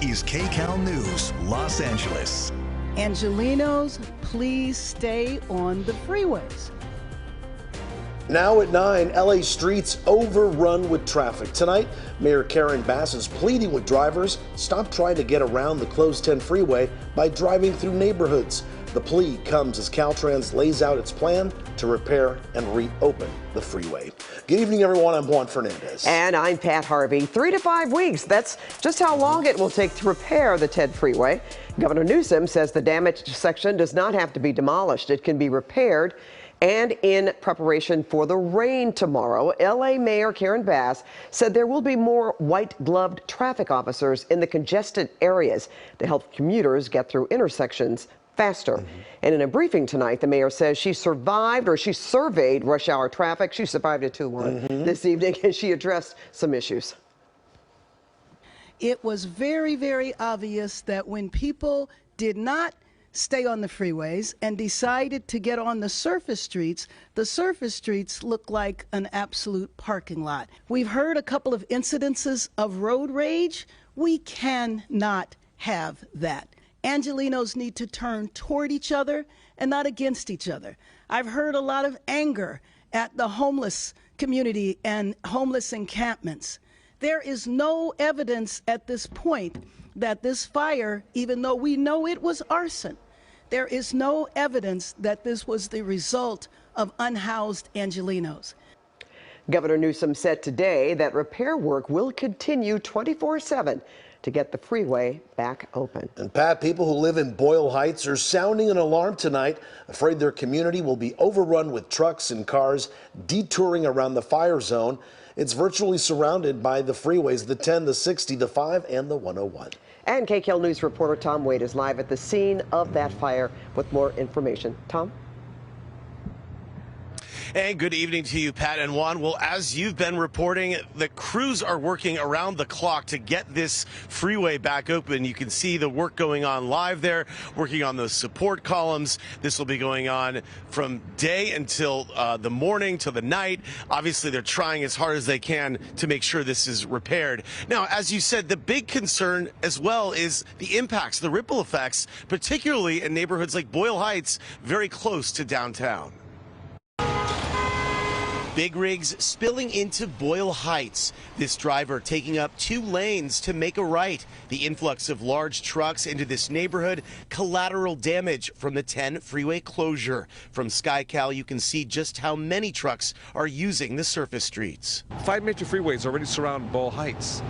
is KCAL News, Los Angeles. Angelenos, please stay on the freeways. Now at 9, LA streets overrun with traffic. Tonight, Mayor Karen Bass is pleading with drivers, stop trying to get around the closed 10 freeway by driving through neighborhoods. The plea comes as Caltrans lays out its plan to repair and reopen the freeway. Good evening, everyone. I'm Juan Fernandez. And I'm Pat Harvey. 3 to 5 weeks. That's just how long it will take to repair the 10 freeway. Governor Newsom says the damaged section does not have to be demolished. It can be repaired. And in preparation for the rain tomorrow, LA Mayor Karen Bass said there will be more white-gloved traffic officers in the congested areas to help commuters get through intersections faster. And in a briefing tonight, the mayor says she survived, or she surveyed rush hour traffic. She survived a 2-1 this evening, and she addressed some issues. It was very, very obvious that when people did not stay on the freeways and decided to get on the surface streets look like an absolute parking lot. We've heard a couple of incidences of road rage. We cannot have that. Angelenos need to turn toward each other and not against each other. I've heard a lot of anger at the homeless community and homeless encampments. There is no evidence at this point that this fire, even though we know it was arson, there is no evidence that this was the result of unhoused Angelenos. Governor Newsom said today that repair work will continue 24/7 to get the freeway back open. And Pat, people who live in Boyle Heights are sounding an alarm tonight, afraid their community will be overrun with trucks and cars detouring around the fire zone. It's virtually surrounded by the freeways, the 10, the 60, the 5, and the 101. And KCAL News reporter Tom Wade is live at the scene of that fire with more information. Tom? And good evening to you, Pat and Juan. Well, as you've been reporting, the crews are working around the clock to get this freeway back open. You can see the work going on live there, working on those support columns. This will be going on from day until the morning to the night. Obviously, they're trying as hard as they can to make sure this is repaired. Now, as you said, the big concern as well is the impacts, the ripple effects, particularly in neighborhoods like Boyle Heights, very close to downtown. Big rigs spilling into Boyle Heights. This driver taking up 2 lanes to make a right. The influx of large trucks into this neighborhood, collateral damage from the 10 freeway closure. From SkyCal, you can see just how many trucks are using the surface streets. 5 major freeways already surround Boyle Heights.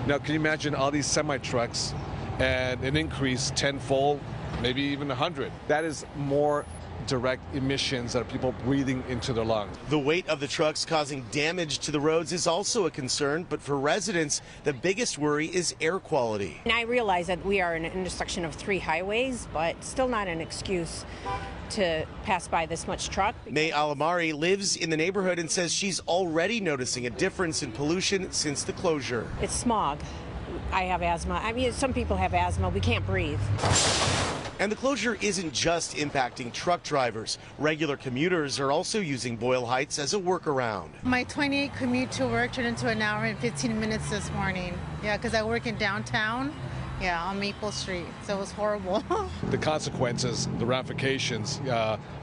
Now, can you imagine all these semi-trucks and an increase tenfold, maybe even 100? That is more direct emissions that are people breathing into their lungs. The weight of the trucks causing damage to the roads is also a concern, but for residents, the biggest worry is air quality. And I realize that we are in an intersection of 3 highways, but still not an excuse to pass by this much truck. May Alamari lives in the neighborhood and says she's already noticing a difference in pollution since the closure. It's smog. I have asthma. I mean, some people have asthma. We can't breathe. And the closure isn't just impacting truck drivers. Regular commuters are also using Boyle Heights as a workaround. My 28 commute to work turned into an hour and 15 minutes this morning. Yeah, because I work in downtown. Yeah, on Maple Street, so it was horrible. The consequences, the ramifications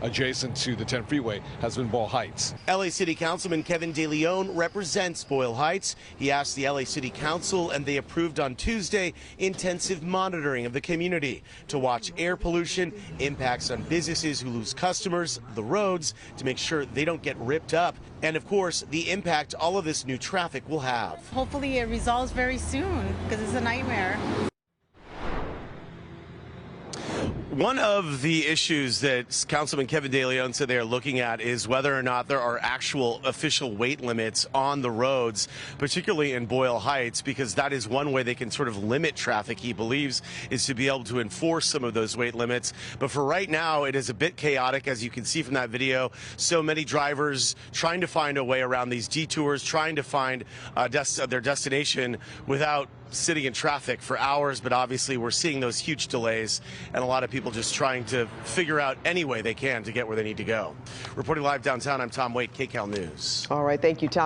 adjacent to the 10 freeway has been Boyle Heights. LA City Councilman Kevin De Leon represents Boyle Heights. He asked the LA City Council, and they approved on Tuesday, intensive monitoring of the community to watch air pollution, impacts on businesses who lose customers, the roads, to make sure they don't get ripped up, and of course, the impact all of this new traffic will have. Hopefully it resolves very soon, because it's a nightmare. One of the issues that Councilman Kevin De Leon said they are looking at is whether or not there are actual official weight limits on the roads, particularly in Boyle Heights, because that is one way they can sort of limit traffic, he believes, is to be able to enforce some of those weight limits. But for right now, it is a bit chaotic, as you can see from that video. So many drivers trying to find a way around these detours, trying to find their destination without sitting in traffic for hours. But obviously we're seeing those huge delays and a lot of people just trying to figure out any way they can to get where they need to go. Reporting live downtown, I'm Tom Waite, KCAL News. All right, thank you, Tom.